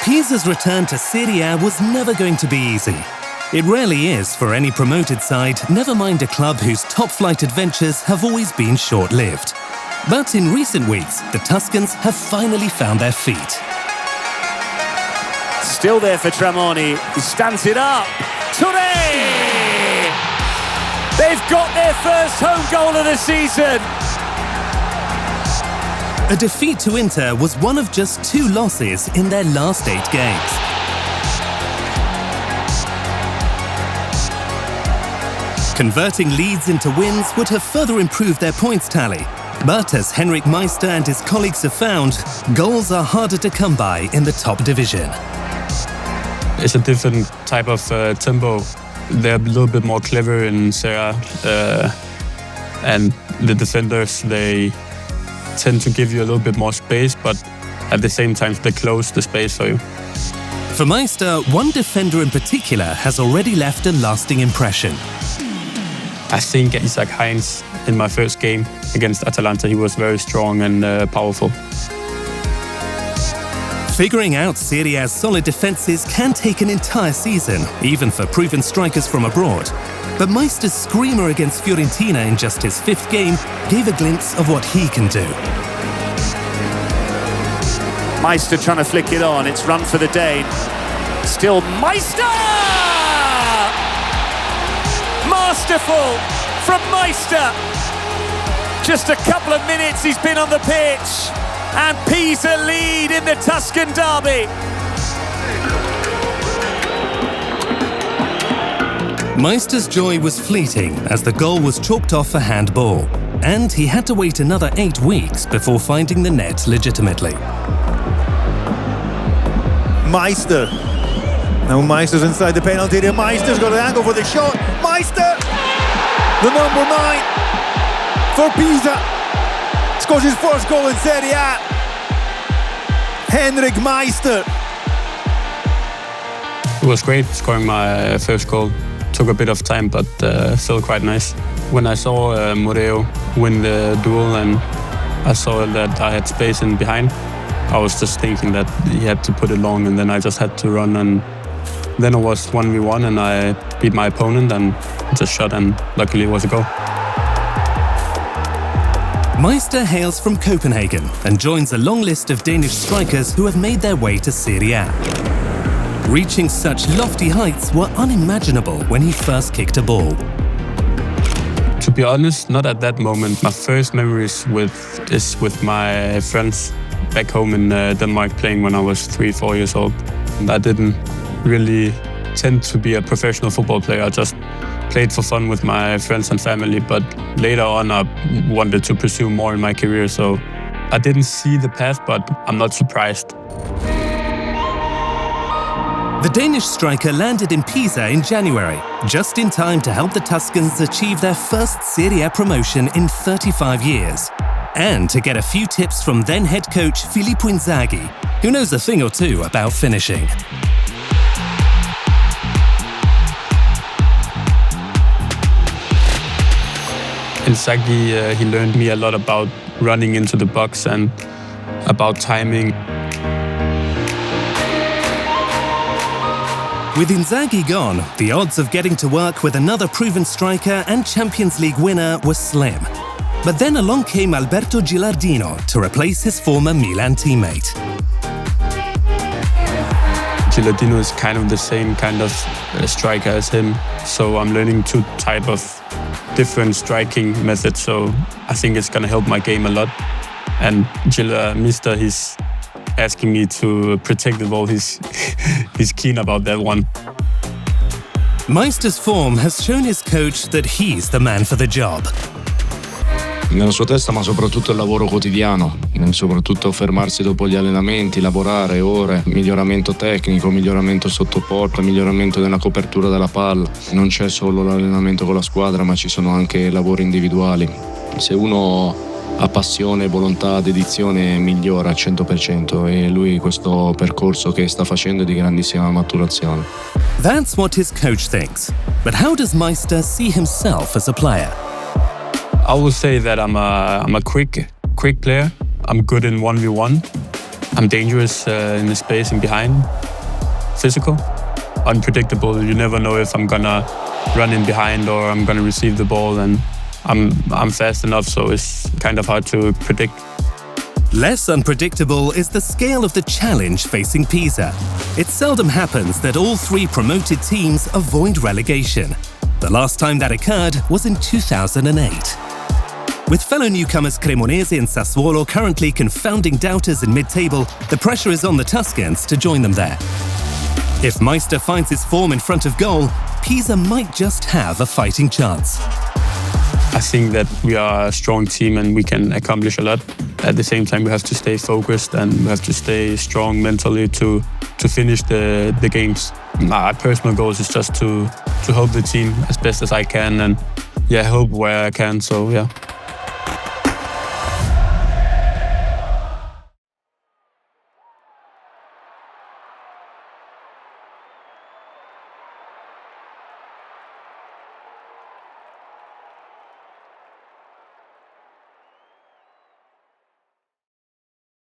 Pisa's return to Serie A was never going to be easy. It rarely is for any promoted side, never mind a club whose top-flight adventures have always been short-lived. But in recent weeks, the Tuscans have finally found their feet. Still there for Tramoni. He stands it up. Today! They've got their first home goal of the season. A defeat to Inter was one of just 2 losses in their last 8 games. Converting leads into wins would have further improved their points tally. But as Henrik Meister and his colleagues have found, goals are harder to come by in the top division. It's a different type of tempo. They're a little bit more clever in Serie A. And the defenders, they tend to give you a little bit more space, but at the same time, they close the space for you. For Meister, one defender in particular has already left a lasting impression. I think Inzaghi in my first game against Atalanta, he was very strong and powerful. Figuring out Serie A's solid defences can take an entire season, even for proven strikers from abroad. But Meister's screamer against Fiorentina in just his 5th game gave a glimpse of what he can do. Meister trying to flick it on. It's run for the Dane. Still Meister! Masterful from Meister. Just a couple of minutes he's been on the pitch. And Pisa lead in the Tuscan derby. Meister's joy was fleeting as the goal was chalked off for handball. And he had to wait another 8 weeks before finding the net legitimately. Meister. Now Meister's inside the penalty area. Meister's got an angle for the shot. Meister! The number 9 for Pisa. Scores his first goal in Serie A. Henrik Meister. It was great scoring my first goal. Took a bit of time, but felt quite nice. When I saw Moreo win the duel and I saw that I had space in behind, I was just thinking that he had to put it long, and then I just had to run, and then it was 1v1 and I beat my opponent and just shot, and luckily it was a goal. Meister hails from Copenhagen and joins a long list of Danish strikers who have made their way to Serie A. Reaching such lofty heights were unimaginable when he first kicked a ball. To be honest, not at that moment. My first memories is with my friends back home in Denmark, playing when I was 3-4 years old. And I didn't really tend to be a professional football player. I just played for fun with my friends and family, but later on I wanted to pursue more in my career, so I didn't see the path, but I'm not surprised. The Danish striker landed in Pisa in January, just in time to help the Tuscans achieve their first Serie A promotion in 35 years. And to get a few tips from then head coach Filippo Inzaghi, who knows a thing or two about finishing. Inzaghi, he learned me a lot about running into the box and about timing. With Inzaghi gone, the odds of getting to work with another proven striker and Champions League winner were slim. But then along came Alberto Gilardino to replace his former Milan teammate. Gilardino is kind of the same kind of striker as him, so I'm learning 2 types of different striking methods, so I think it's going to help my game a lot. And Meister, he's asking me to protect the ball. He's keen about that one. Meister's form has shown his coach that he's the man for the job. Nella sua testa, ma soprattutto il lavoro quotidiano, soprattutto fermarsi dopo gli allenamenti, lavorare ore, miglioramento tecnico, miglioramento sotto porta, miglioramento nella copertura della palla. Non c'è solo l'allenamento con la squadra, ma ci sono anche lavori individuali. Se uno ha passione, volontà, dedizione, migliora al 100%, e lui questo percorso che sta facendo è di grandissima maturazione. That's what his coach thinks. But how does Meister see himself as a player? I would say that I'm a quick player. I'm good in 1v1, I'm dangerous in the space and behind. Physical. Unpredictable. You never know if I'm gonna run in behind or I'm gonna receive the ball, and I'm fast enough, so it's kind of hard to predict. Less unpredictable is the scale of the challenge facing Pisa. It seldom happens that all three promoted teams avoid relegation. The last time that occurred was in 2008. With fellow newcomers Cremonese and Sassuolo currently confounding doubters in mid-table, the pressure is on the Tuscans to join them there. If Meister finds his form in front of goal, Pisa might just have a fighting chance. I think that we are a strong team and we can accomplish a lot. At the same time, we have to stay focused and we have to stay strong mentally to finish the games. My personal goal is just to help the team as best as I can and help where I can. So yeah.